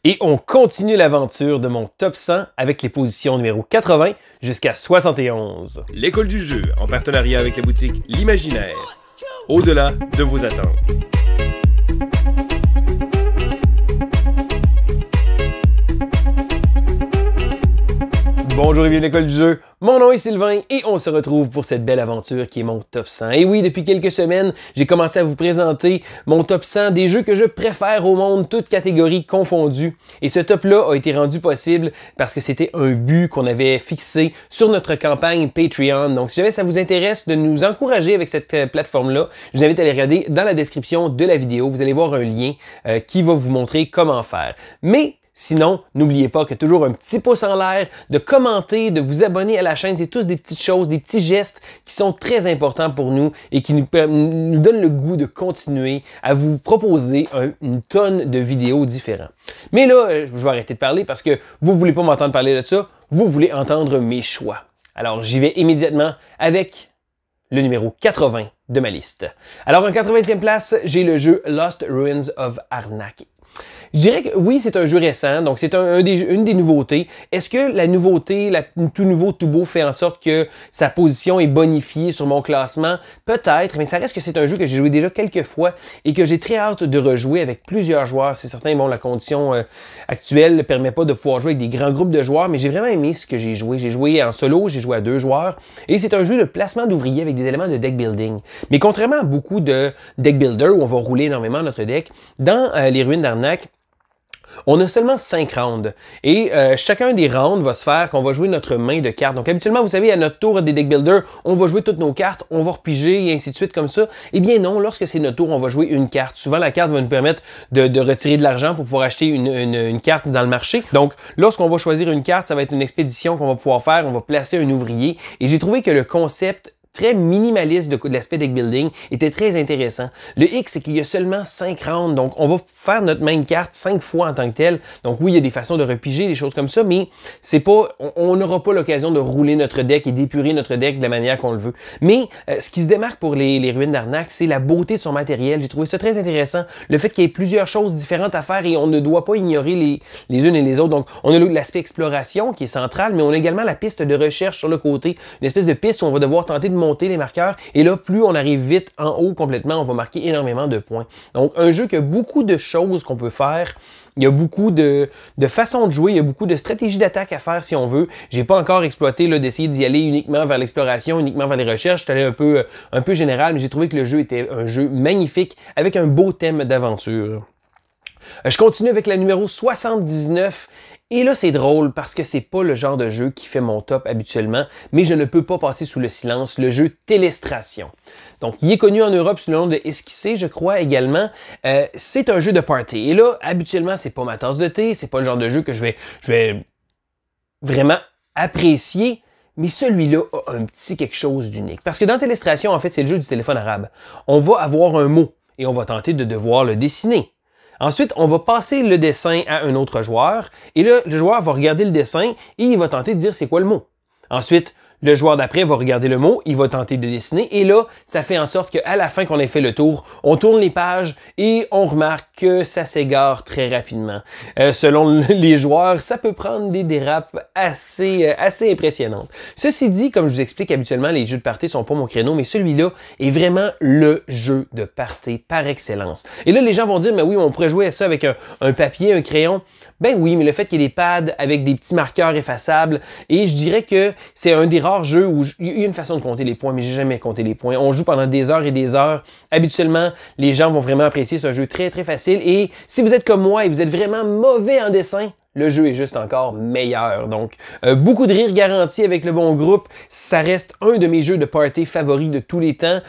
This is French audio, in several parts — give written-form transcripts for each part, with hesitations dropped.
Et on continue l'aventure de mon top 100 avec les positions numéro 80 jusqu'à 71. L'école du jeu, en partenariat avec la boutique L'Imaginaire. Au-delà de vos attentes. Bonjour et bienvenue à l'école du jeu, mon nom est Sylvain et on se retrouve pour cette belle aventure qui est mon top 100. Et oui, depuis quelques semaines, j'ai commencé à vous présenter mon top 100 des jeux que je préfère au monde, toutes catégories confondues. Et ce top-là a été rendu possible parce que c'était un but qu'on avait fixé sur notre campagne Patreon. Donc si jamais ça vous intéresse de nous encourager avec cette plateforme-là, je vous invite à aller regarder dans la description de la vidéo. Vous allez voir un lien qui va vous montrer comment faire. Mais sinon, n'oubliez pas qu'il y a toujours un petit pouce en l'air, de commenter, de vous abonner à la chaîne. C'est tous des petites choses, des petits gestes qui sont très importants pour nous et qui nous donnent le goût de continuer à vous proposer une tonne de vidéos différentes. Mais là, je vais arrêter de parler parce que vous voulez pas m'entendre parler de ça, vous voulez entendre mes choix. Alors, j'y vais immédiatement avec le numéro 80 de ma liste. Alors, en 80e place, j'ai le jeu Lost Ruins of Arnak. Je dirais que oui, c'est un jeu récent, donc c'est une des nouveautés. Est-ce que la nouveauté, tout nouveau, tout beau fait en sorte que sa position est bonifiée sur mon classement? Peut-être, mais ça reste que c'est un jeu que j'ai joué déjà quelques fois et que j'ai très hâte de rejouer avec plusieurs joueurs. C'est certain, bon, la condition actuelle ne permet pas de pouvoir jouer avec des grands groupes de joueurs, mais j'ai vraiment aimé ce que j'ai joué. J'ai joué en solo, j'ai joué à 2 joueurs et c'est un jeu de placement d'ouvriers avec des éléments de deck building. Mais contrairement à beaucoup de deck builders où on va rouler énormément notre deck, dans les ruines d'Arnak, on a seulement 5 rounds et chacun des rounds va se faire qu'on va jouer notre main de cartes. Donc habituellement, vous savez, à notre tour des deck builders, on va jouer toutes nos cartes, on va repiger et ainsi de suite comme ça. Eh bien non, lorsque c'est notre tour, on va jouer une carte. Souvent, la carte va nous permettre de retirer de l'argent pour pouvoir acheter une carte dans le marché. Donc lorsqu'on va choisir une carte, ça va être une expédition qu'on va pouvoir faire, on va placer un ouvrier. Et j'ai trouvé que le concept très minimaliste de l'aspect deck building était très intéressant. Le X, c'est qu'il y a seulement 5 rounds, donc on va faire notre main carte 5 fois en tant que tel. Donc oui, il y a des façons de repiger, des choses comme ça, mais c'est pas, on n'aura pas l'occasion de rouler notre deck et d'épurer notre deck de la manière qu'on le veut. Mais ce qui se démarque pour les ruines d'Arnak, c'est la beauté de son matériel. J'ai trouvé ça très intéressant. Le fait qu'il y ait plusieurs choses différentes à faire et on ne doit pas ignorer les unes et les autres. Donc on a l'aspect exploration qui est central, mais on a également la piste de recherche sur le côté. Une espèce de piste où on va devoir tenter de monter les marqueurs et là, plus on arrive vite en haut complètement, on va marquer énormément de points. Donc, un jeu qui a beaucoup de choses qu'on peut faire. Il y a beaucoup de façons de jouer, il y a beaucoup de stratégies d'attaque à faire si on veut. J'ai pas encore exploité d'essayer d'y aller uniquement vers l'exploration, uniquement vers les recherches. Je suis allé un peu général, mais j'ai trouvé que le jeu était un jeu magnifique avec un beau thème d'aventure. Je continue avec la numéro 79. Et là, c'est drôle parce que c'est pas le genre de jeu qui fait mon top habituellement, mais je ne peux pas passer sous le silence le jeu Télestration. Donc, il est connu en Europe sous le nom de Esquissé, je crois également. C'est un jeu de party. Et là, habituellement, c'est pas ma tasse de thé, c'est pas le genre de jeu que je vais vraiment apprécier. Mais celui-là a un petit quelque chose d'unique. Parce que dans Télestration, en fait, c'est le jeu du téléphone arabe. On va avoir un mot et on va tenter de devoir le dessiner. Ensuite, on va passer le dessin à un autre joueur et là, le joueur va regarder le dessin et il va tenter de dire c'est quoi le mot. Ensuite, le joueur d'après va regarder le mot, il va tenter de dessiner et là, ça fait en sorte qu'à la fin qu'on ait fait le tour, on tourne les pages et on remarque que ça s'égare très rapidement. Selon les joueurs, ça peut prendre des dérapes assez impressionnantes. Ceci dit, comme je vous explique habituellement, les jeux de party sont pas mon créneau, mais celui-là est vraiment le jeu de party par excellence. Et là, les gens vont dire, mais oui, on pourrait jouer à ça avec un papier, un crayon. Ben oui, mais le fait qu'il y ait des pads avec des petits marqueurs effaçables, et je dirais que c'est un des rares jeux où il y a une façon de compter les points, mais j'ai jamais compté les points. On joue pendant des heures et des heures. Habituellement, les gens vont vraiment apprécier. C'est un jeu très, très facile. Et si vous êtes comme moi et vous êtes vraiment mauvais en dessin, le jeu est juste encore meilleur. Donc, beaucoup de rire garanti avec le bon groupe. Ça reste un de mes jeux de party favoris de tous les temps.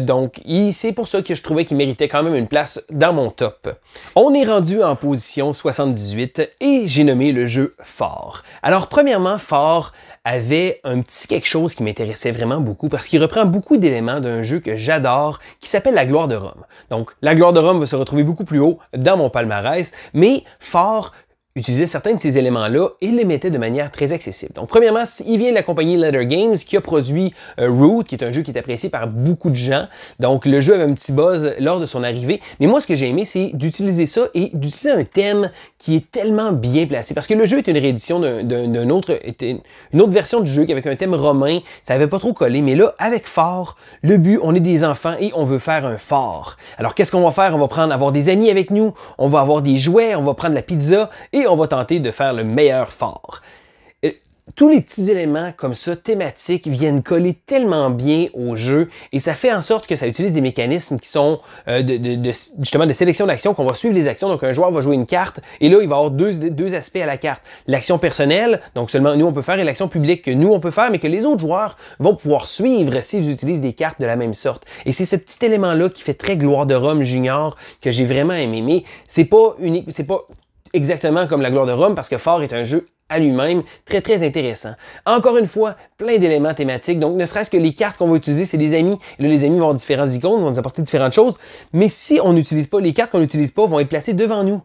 Donc, c'est pour ça que je trouvais qu'il méritait quand même une place dans mon top. On est rendu en position 78 et j'ai nommé le jeu Fort. Alors, premièrement, Fort avait un petit quelque chose qui m'intéressait vraiment beaucoup parce qu'il reprend beaucoup d'éléments d'un jeu que j'adore qui s'appelle La Gloire de Rome. Donc, La Gloire de Rome va se retrouver beaucoup plus haut dans mon palmarès, mais Fort utilisait certains de ces éléments-là et les mettait de manière très accessible. Donc, premièrement, il vient de la compagnie Leder Games qui a produit Root, qui est un jeu qui est apprécié par beaucoup de gens. Donc, le jeu avait un petit buzz lors de son arrivée. Mais moi, ce que j'ai aimé, c'est d'utiliser ça et d'utiliser un thème qui est tellement bien placé. Parce que le jeu est une réédition d'une autre version du jeu avec un thème romain. Ça n'avait pas trop collé. Mais là, avec Fort, le but, on est des enfants et on veut faire un fort. Alors, qu'est-ce qu'on va faire? On va avoir des amis avec nous, on va avoir des jouets, on va prendre la pizza et on va tenter de faire le meilleur fort. Tous les petits éléments comme ça, thématiques, viennent coller tellement bien au jeu et ça fait en sorte que ça utilise des mécanismes qui sont justement de sélection d'actions, qu'on va suivre les actions. Donc un joueur va jouer une carte et là, il va avoir deux aspects à la carte. L'action personnelle, donc seulement nous on peut faire, et l'action publique que nous on peut faire, mais que les autres joueurs vont pouvoir suivre s'ils utilisent des cartes de la même sorte. Et c'est ce petit élément-là qui fait très Gloire de Rome Junior que j'ai vraiment aimé. Mais c'est pas unique, c'est pas exactement comme la Gloire de Rome parce que Fort est un jeu à lui-même, très très intéressant. Encore une fois, plein d'éléments thématiques, donc ne serait-ce que les cartes qu'on va utiliser, c'est des amis. Et là, les amis vont avoir différentes icônes, vont nous apporter différentes choses, mais si on n'utilise pas, les cartes qu'on n'utilise pas vont être placées devant nous.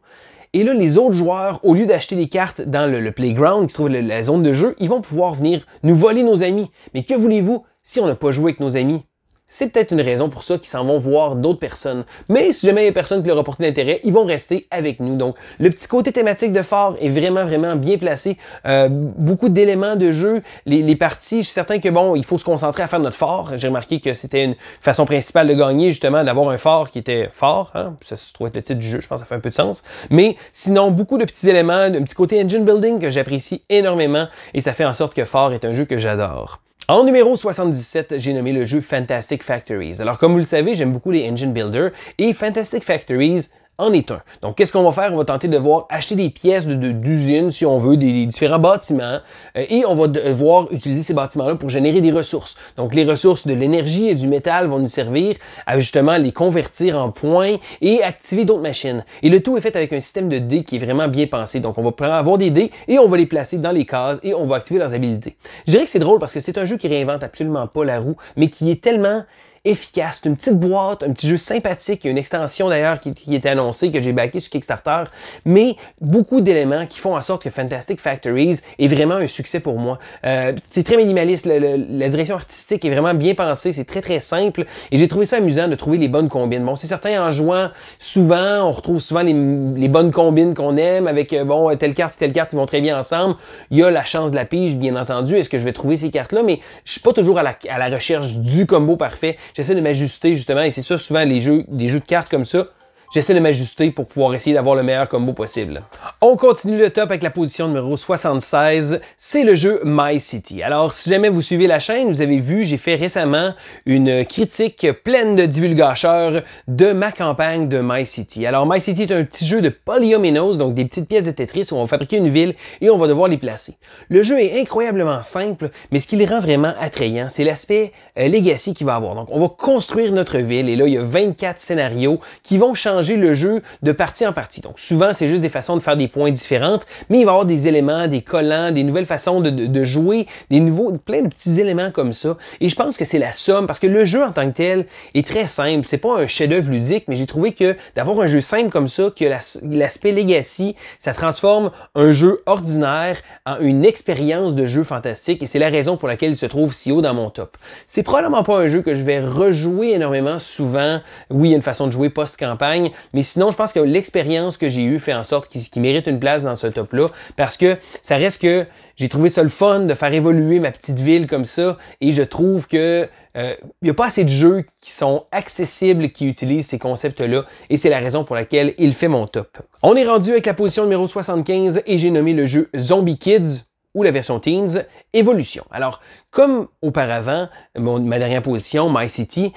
Et là, les autres joueurs, au lieu d'acheter des cartes dans le playground, qui se trouve la zone de jeu, ils vont pouvoir venir nous voler nos amis. Mais que voulez-vous si on n'a pas joué avec nos amis? C'est peut-être une raison pour ça qu'ils s'en vont voir d'autres personnes. Mais si jamais il y a personne qui leur a porté d'intérêt, ils vont rester avec nous. Donc, le petit côté thématique de Fort est vraiment, vraiment bien placé. Beaucoup d'éléments de jeu. Les parties, je suis certain que bon, il faut se concentrer à faire notre fort. J'ai remarqué que c'était une façon principale de gagner, justement, d'avoir un fort qui était fort. Hein? Ça se trouve être le titre du jeu, je pense que ça fait un peu de sens. Mais sinon, beaucoup de petits éléments, un petit côté engine building que j'apprécie énormément et ça fait en sorte que Fort est un jeu que j'adore. En numéro 77, j'ai nommé le jeu Fantastic Factories. Alors, comme vous le savez, j'aime beaucoup les engine builders et Fantastic Factories en est un. Donc, qu'est-ce qu'on va faire? On va tenter de devoir acheter des pièces d'usines, si on veut, des différents bâtiments, et on va devoir utiliser ces bâtiments-là pour générer des ressources. Donc, les ressources de l'énergie et du métal vont nous servir à justement les convertir en points et activer d'autres machines. Et le tout est fait avec un système de dés qui est vraiment bien pensé. Donc, on va avoir des dés et on va les placer dans les cases et on va activer leurs habilités. Je dirais que c'est drôle parce que c'est un jeu qui réinvente absolument pas la roue, mais qui est tellement efficace. C'est une petite boîte, un petit jeu sympathique. Il y a une extension d'ailleurs qui était annoncée, que j'ai backé sur Kickstarter, mais beaucoup d'éléments qui font en sorte que Fantastic Factories est vraiment un succès pour moi. C'est très minimaliste, la direction artistique est vraiment bien pensée, c'est très très simple et j'ai trouvé ça amusant de trouver les bonnes combines. Bon, c'est certain, en jouant souvent, on retrouve souvent les bonnes combines qu'on aime avec, bon, telle carte, ils vont très bien ensemble. Il y a la chance de la pige, bien entendu. Est-ce que je vais trouver ces cartes-là? Mais je suis pas toujours à la recherche du combo parfait. J'essaie de m'ajuster justement, et c'est ça souvent des jeux de cartes comme ça. J'essaie de m'ajuster pour pouvoir essayer d'avoir le meilleur combo possible. On continue le top avec la position numéro 76, c'est le jeu My City. Alors, si jamais vous suivez la chaîne, vous avez vu, j'ai fait récemment une critique pleine de divulgateurs de ma campagne de My City. Alors, My City est un petit jeu de polyominoes, donc des petites pièces de Tetris où on va fabriquer une ville et on va devoir les placer. Le jeu est incroyablement simple, mais ce qui le rend vraiment attrayant, c'est l'aspect legacy qu'il va avoir. Donc, on va construire notre ville et là, il y a 24 scénarios qui vont changer le jeu de partie en partie. Donc souvent, c'est juste des façons de faire des points différentes, mais il va y avoir des éléments, des collants, des nouvelles façons de jouer, plein de petits éléments comme ça. Et je pense que c'est la somme, parce que le jeu en tant que tel est très simple. C'est pas un chef-d'œuvre ludique, mais j'ai trouvé que d'avoir un jeu simple comme ça, que l'aspect legacy, ça transforme un jeu ordinaire en une expérience de jeu fantastique et c'est la raison pour laquelle il se trouve si haut dans mon top. C'est probablement pas un jeu que je vais rejouer énormément souvent. Oui, il y a une façon de jouer post-campagne, mais sinon, je pense que l'expérience que j'ai eue fait en sorte qu'il mérite une place dans ce top-là, parce que ça reste que j'ai trouvé ça le fun de faire évoluer ma petite ville comme ça, et je trouve que il n'y a pas assez de jeux qui sont accessibles, qui utilisent ces concepts-là, et c'est la raison pour laquelle il fait mon top. On est rendu avec la position numéro 75, et j'ai nommé le jeu Zombie Kids, ou la version Teens, Évolution. Alors, comme auparavant, ma dernière position, My City,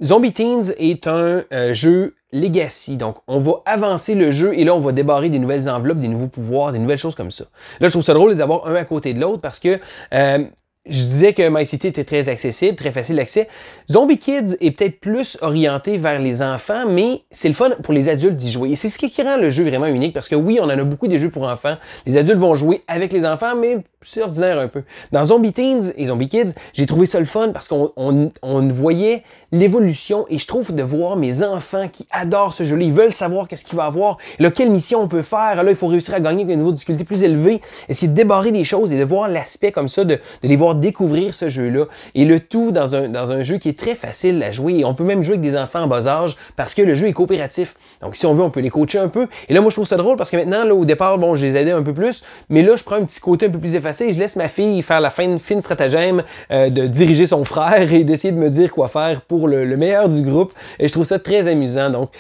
Zombie Teens est un jeu Legacy. Donc, on va avancer le jeu et là, on va débarrer des nouvelles enveloppes, des nouveaux pouvoirs, des nouvelles choses comme ça. Là, je trouve ça drôle d'avoir un à côté de l'autre parce que je disais que My City était très accessible, très facile d'accès. Zombie Kids est peut-être plus orienté vers les enfants, mais c'est le fun pour les adultes d'y jouer. Et c'est ce qui rend le jeu vraiment unique parce que oui, on en a beaucoup des jeux pour enfants. Les adultes vont jouer avec les enfants, mais c'est ordinaire un peu. Dans Zombie Teens et Zombie Kids, j'ai trouvé ça le fun parce qu'on voyait l'évolution et je trouve de voir mes enfants qui adorent ce jeu-là, ils veulent savoir qu'est-ce qu'il va avoir, là, quelle mission on peut faire, là, il faut réussir à gagner avec un niveau de difficulté plus élevé, essayer de débarrer des choses et de voir l'aspect comme ça, de les voir découvrir ce jeu-là. Et le tout dans un jeu qui est très facile à jouer et on peut même jouer avec des enfants en bas âge parce que le jeu est coopératif. Donc si on veut, on peut les coacher un peu. Et là, moi, je trouve ça drôle parce que maintenant, là, au départ, bon, je les aidais un peu plus, mais là, je prends un petit côté un peu plus effacé et je laisse ma fille faire la fine stratagème de diriger son frère et d'essayer de me dire quoi faire pour le meilleur du groupe. Et je trouve ça très amusant. Donc,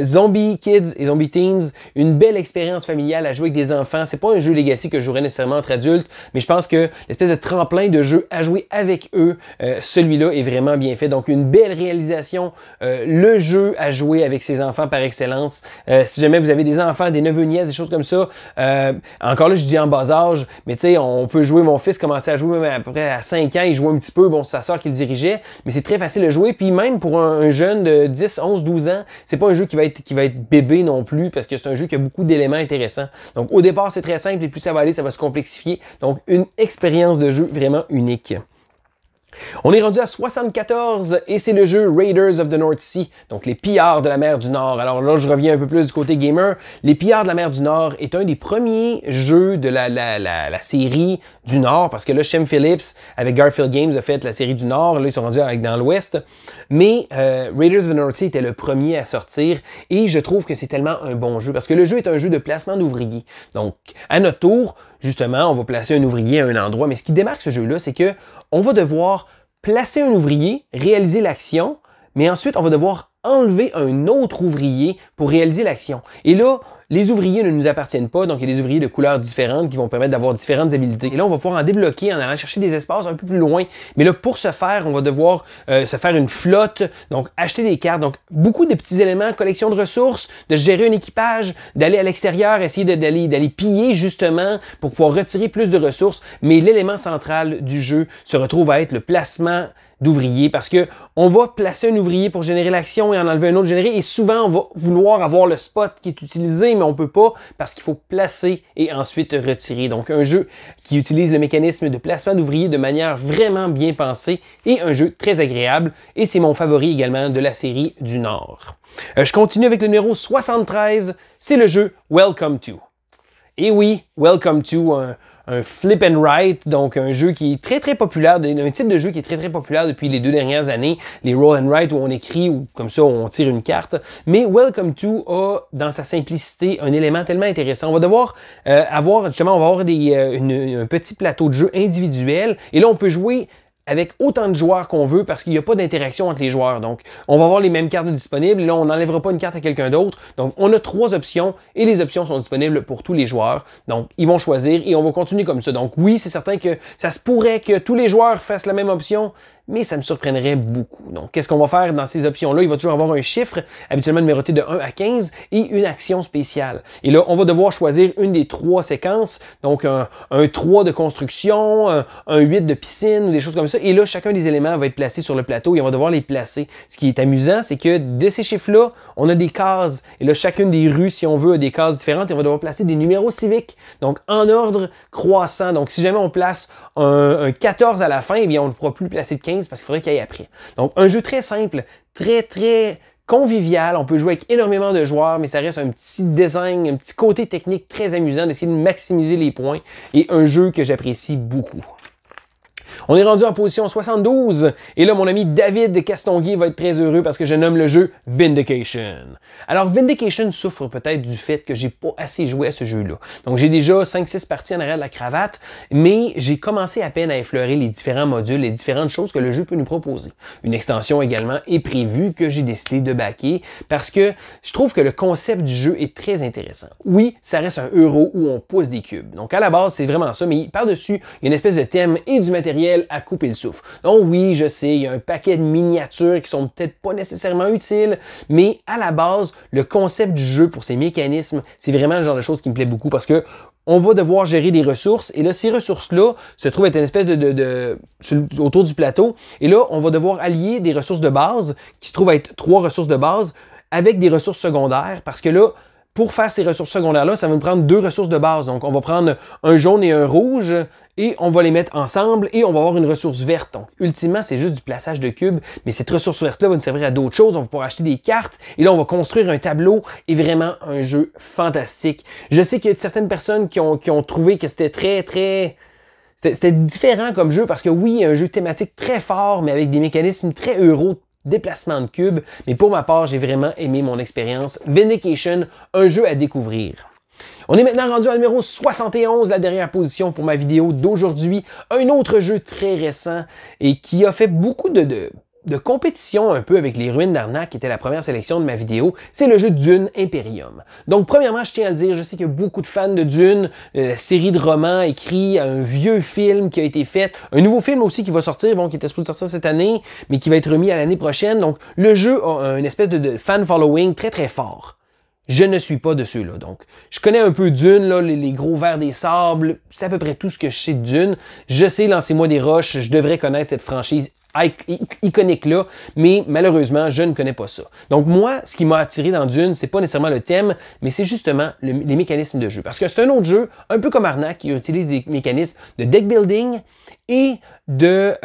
Zombie Kids et Zombie Teens, une belle expérience familiale à jouer avec des enfants. C'est pas un jeu Legacy que je jouerais nécessairement entre adultes, mais je pense que l'espèce de tremplin de jeu à jouer avec eux, celui-là est vraiment bien fait. Donc, une belle réalisation, le jeu à jouer avec ses enfants par excellence. Si jamais vous avez des enfants, des neveux, nièces, des choses comme ça, encore là, je dis en bas âge, mais tu sais, on peut jouer, mon fils commençait à jouer même à peu près à 5 ans, il jouait un petit peu, bon, c'est sa sœur qui le dirigeait, mais c'est très facile de jouer, puis même pour un jeune de 10, 11, 12 ans, c'est pas un jeu qui va être bébé non plus, parce que c'est un jeu qui a beaucoup d'éléments intéressants. Donc au départ, c'est très simple, et plus ça va aller, ça va se complexifier. Donc une expérience de jeu vraiment unique. On est rendu à 74 et c'est le jeu Raiders of the North Sea, donc les pillards de la mer du Nord. Alors là, je reviens un peu plus du côté gamer. Les pillards de la mer du Nord est un des premiers jeux de la série du Nord, parce que là, Shem Phillips, avec Garfield Games, a fait la série du Nord. Là, ils sont rendus dans l'Ouest. Mais Raiders of the North Sea était le premier à sortir et je trouve que c'est tellement un bon jeu, parce que le jeu est un jeu de placement d'ouvriers. Donc, à notre tour, justement, on va placer un ouvrier à un endroit, mais ce qui démarque ce jeu-là, c'est que on va devoir placer un ouvrier, réaliser l'action, mais ensuite, on va devoir enlever un autre ouvrier pour réaliser l'action. Et là, les ouvriers ne nous appartiennent pas, donc il y a des ouvriers de couleurs différentes qui vont permettre d'avoir différentes habiletés. Et là, on va pouvoir en débloquer en allant chercher des espaces un peu plus loin. Mais là, pour ce faire, on va devoir se faire une flotte, donc acheter des cartes, donc beaucoup de petits éléments, collection de ressources, de gérer un équipage, d'aller à l'extérieur, essayer d'aller piller justement pour pouvoir retirer plus de ressources. Mais l'élément central du jeu se retrouve à être le placement d'ouvriers, parce que on va placer un ouvrier pour générer l'action et en enlever un autre généré, et souvent on va vouloir avoir le spot qui est utilisé, mais on peut pas parce qu'il faut placer et ensuite retirer. Donc un jeu qui utilise le mécanisme de placement d'ouvriers de manière vraiment bien pensée et un jeu très agréable, et c'est mon favori également de la série du Nord. Je continue avec le numéro 73, c'est le jeu Welcome to. Et oui, Welcome to, un flip and write, donc un jeu qui est très très populaire, un type de jeu qui est très très populaire depuis les 2 dernières années, les roll and write où on écrit ou comme ça on tire une carte. Mais Welcome to a dans sa simplicité un élément tellement intéressant. On va devoir avoir justement, on va avoir un petit plateau de jeu individuel et là on peut jouer avec autant de joueurs qu'on veut parce qu'il n'y a pas d'interaction entre les joueurs. Donc, on va avoir les mêmes cartes disponibles. Là, on n'enlèvera pas une carte à quelqu'un d'autre. Donc, on a 3 options et les options sont disponibles pour tous les joueurs. Donc, ils vont choisir et on va continuer comme ça. Donc, oui, c'est certain que ça se pourrait que tous les joueurs fassent la même option, mais ça me surprendrait beaucoup. Donc, qu'est-ce qu'on va faire dans ces options-là? Il va toujours avoir un chiffre, habituellement numéroté de 1 à 15, et une action spéciale. Et là, on va devoir choisir une des 3 séquences, donc un 3 de construction, un 8 de piscine, des choses comme ça. Et là, chacun des éléments va être placé sur le plateau et on va devoir les placer. Ce qui est amusant, c'est que de ces chiffres-là, on a des cases. Et là, chacune des rues, si on veut, a des cases différentes et on va devoir placer des numéros civiques. Donc, en ordre croissant. Donc, si jamais on place un 14 à la fin, eh bien, on ne pourra plus placer de 15 parce qu'il faudrait qu'il y ait après. Donc, un jeu très simple, très, très convivial. On peut jouer avec énormément de joueurs, mais ça reste un petit design, un petit côté technique très amusant d'essayer de maximiser les points et un jeu que j'apprécie beaucoup. On est rendu en position 72 et là mon ami David Castonguay va être très heureux parce que je nomme le jeu Vindication. Alors Vindication souffre peut-être du fait que j'ai pas assez joué à ce jeu-là. Donc j'ai déjà 5-6 parties en arrière de la cravate, mais j'ai commencé à peine à effleurer les différents modules, les différentes choses que le jeu peut nous proposer. Une extension également est prévue que j'ai décidé de backer parce que je trouve que le concept du jeu est très intéressant. Oui, ça reste un euro où on pousse des cubes. Donc à la base, c'est vraiment ça, mais par-dessus, il y a une espèce de thème et du matériel à couper le souffle. Donc oui, je sais, il y a un paquet de miniatures qui sont peut-être pas nécessairement utiles, mais à la base, le concept du jeu pour ces mécanismes, c'est vraiment le genre de choses qui me plaît beaucoup parce que on va devoir gérer des ressources et là, ces ressources-là se trouvent être une espèce autour du plateau et là, on va devoir allier des ressources de base qui se trouvent être 3 ressources de base avec des ressources secondaires parce que là, pour faire ces ressources secondaires-là, ça va nous prendre 2 ressources de base. Donc, on va prendre un jaune et un rouge et on va les mettre ensemble et on va avoir une ressource verte. Donc, ultimement, c'est juste du plaçage de cubes, mais cette ressource verte-là va nous servir à d'autres choses. On va pouvoir acheter des cartes et là, on va construire un tableau et vraiment un jeu fantastique. Je sais qu'il y a certaines personnes qui ont trouvé que c'était c'était différent comme jeu parce que oui, il y a un jeu thématique très fort, mais avec des mécanismes très euro, déplacement de cubes. Mais pour ma part, j'ai vraiment aimé mon expérience. Vindication, un jeu à découvrir. On est maintenant rendu à numéro 71, la dernière position pour ma vidéo d'aujourd'hui. Un autre jeu très récent et qui a fait beaucoup de compétition un peu avec les Ruines d'Arnak, qui était la première sélection de ma vidéo, c'est le jeu Dune Imperium. Donc, premièrement, je tiens à le dire, je sais qu'il y a beaucoup de fans de Dune, la série de romans écrits, un vieux film qui a été fait, un nouveau film aussi qui va sortir, bon, qui était supposé sortir cette année, mais qui va être remis à l'année prochaine. Donc, le jeu a une espèce de fan following très, très fort. Je ne suis pas de ceux-là. Donc, je connais un peu Dune, là, les gros vers des sables, c'est à peu près tout ce que je sais de Dune. Je sais, Lancez-moi des roches, je devrais connaître cette franchise iconique-là, mais malheureusement, je ne connais pas ça. Donc moi, ce qui m'a attiré dans Dune, c'est pas nécessairement le thème, mais c'est justement les mécanismes de jeu. Parce que c'est un autre jeu, un peu comme Arnak, qui utilise des mécanismes de deck building et de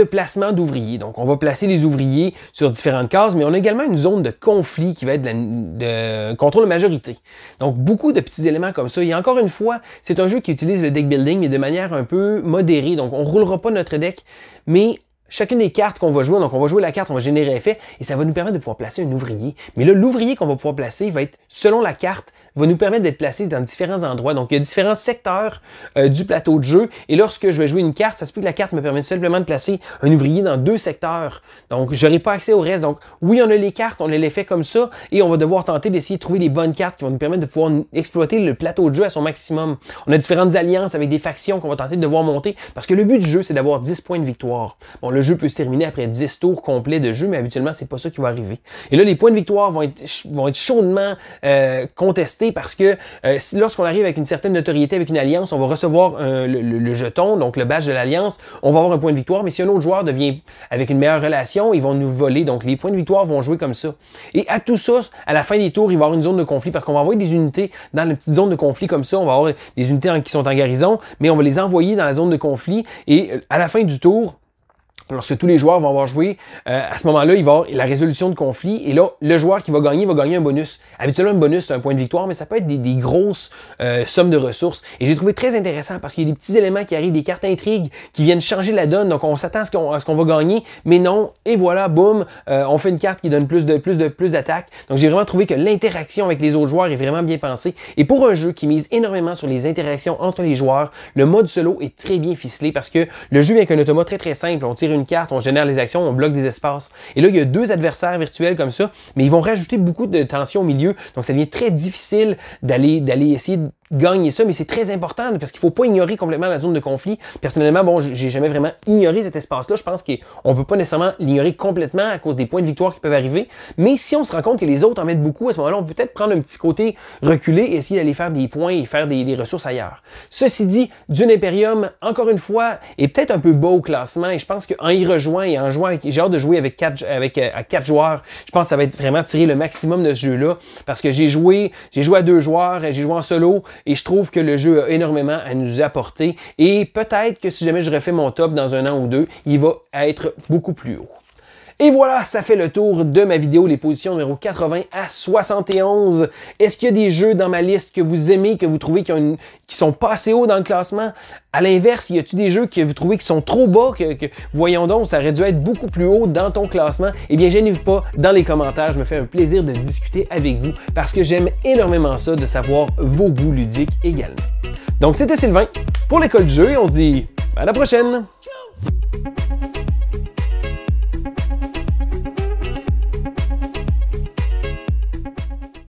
placement d'ouvriers. Donc, on va placer les ouvriers sur différentes cases, mais on a également une zone de conflit qui va être de contrôle de majorité. Donc, beaucoup de petits éléments comme ça. Et encore une fois, c'est un jeu qui utilise le deck building, mais de manière un peu modérée. Donc, on roulera pas notre deck, mais chacune des cartes qu'on va jouer, donc on va jouer la carte, on va générer effet, et ça va nous permettre de pouvoir placer un ouvrier. Mais là, l'ouvrier qu'on va pouvoir placer va être, selon la carte, va nous permettre d'être placé dans différents endroits. Donc, il y a différents secteurs du plateau de jeu. Et lorsque je vais jouer une carte, ça se peut que la carte me permette simplement de placer un ouvrier dans 2 secteurs. Donc, je n'aurai pas accès au reste. Donc, oui, on a les cartes, on a l'effet comme ça, et on va devoir tenter d'essayer de trouver les bonnes cartes qui vont nous permettre de pouvoir exploiter le plateau de jeu à son maximum. On a différentes alliances avec des factions qu'on va tenter de devoir monter, parce que le but du jeu, c'est d'avoir 10 points de victoire. Bon, le jeu peut se terminer après 10 tours complets de jeu, mais habituellement, c'est pas ça qui va arriver. Et là, les points de victoire vont être chaudement contestés parce que lorsqu'on arrive avec une certaine notoriété avec une alliance, on va recevoir le jeton, donc le badge de l'alliance, on va avoir un point de victoire, mais si un autre joueur devient avec une meilleure relation, ils vont nous voler, donc les points de victoire vont jouer comme ça. Et à tout ça, à la fin des tours, il va y avoir une zone de conflit parce qu'on va envoyer des unités dans la petite zone de conflit comme ça, on va avoir des unités qui sont en garnison, mais on va les envoyer dans la zone de conflit et à la fin du tour, lorsque tous les joueurs vont avoir joué, à ce moment-là, il va y avoir la résolution de conflit. Et là, le joueur qui va gagner un bonus. Habituellement, un bonus, c'est un point de victoire, mais ça peut être des grosses sommes de ressources. Et j'ai trouvé très intéressant parce qu'il y a des petits éléments qui arrivent, des cartes intrigues qui viennent changer la donne. Donc, on s'attend à ce qu'on va gagner, mais non. Et voilà, boum, on fait une carte qui donne plus d'attaque. Donc, j'ai vraiment trouvé que l'interaction avec les autres joueurs est vraiment bien pensée. Et pour un jeu qui mise énormément sur les interactions entre les joueurs, le mode solo est très bien ficelé parce que le jeu vient avec un automa très très simple. On tire une carte, on génère les actions, on bloque des espaces. Et là, il y a 2 adversaires virtuels comme ça, mais ils vont rajouter beaucoup de tension au milieu. Donc, ça devient très difficile d'aller essayer de gagner ça, mais c'est très important parce qu'il faut pas ignorer complètement la zone de conflit. Personnellement, bon, j'ai jamais vraiment ignoré cet espace-là. Je pense qu'on peut pas nécessairement l'ignorer complètement à cause des points de victoire qui peuvent arriver. Mais si on se rend compte que les autres en mettent beaucoup, à ce moment-là, on peut peut-être prendre un petit côté reculé et essayer d'aller faire des points et faire des ressources ailleurs. Ceci dit, Dune Imperium, encore une fois, est peut-être un peu bas au classement et je pense qu'en y rejoint et en jouant avec, j'ai hâte de jouer avec 4 joueurs. Je pense que ça va être vraiment tirer le maximum de ce jeu-là parce que j'ai joué à 2 joueurs, j'ai joué en solo. Et je trouve que le jeu a énormément à nous apporter. Et peut-être que si jamais je refais mon top dans 1 an ou 2, il va être beaucoup plus haut. Et voilà, ça fait le tour de ma vidéo, les positions numéro 80 à 71. Est-ce qu'il y a des jeux dans ma liste que vous aimez, que vous trouvez qui sont pas assez hauts dans le classement? À l'inverse, y a-t-il des jeux que vous trouvez qui sont trop bas, voyons donc, ça aurait dû être beaucoup plus haut dans ton classement? Eh bien, gênez-vous pas dans les commentaires, je me fais un plaisir de discuter avec vous parce que j'aime énormément ça, de savoir vos goûts ludiques également. Donc, c'était Sylvain pour l'école du jeu et on se dit à la prochaine!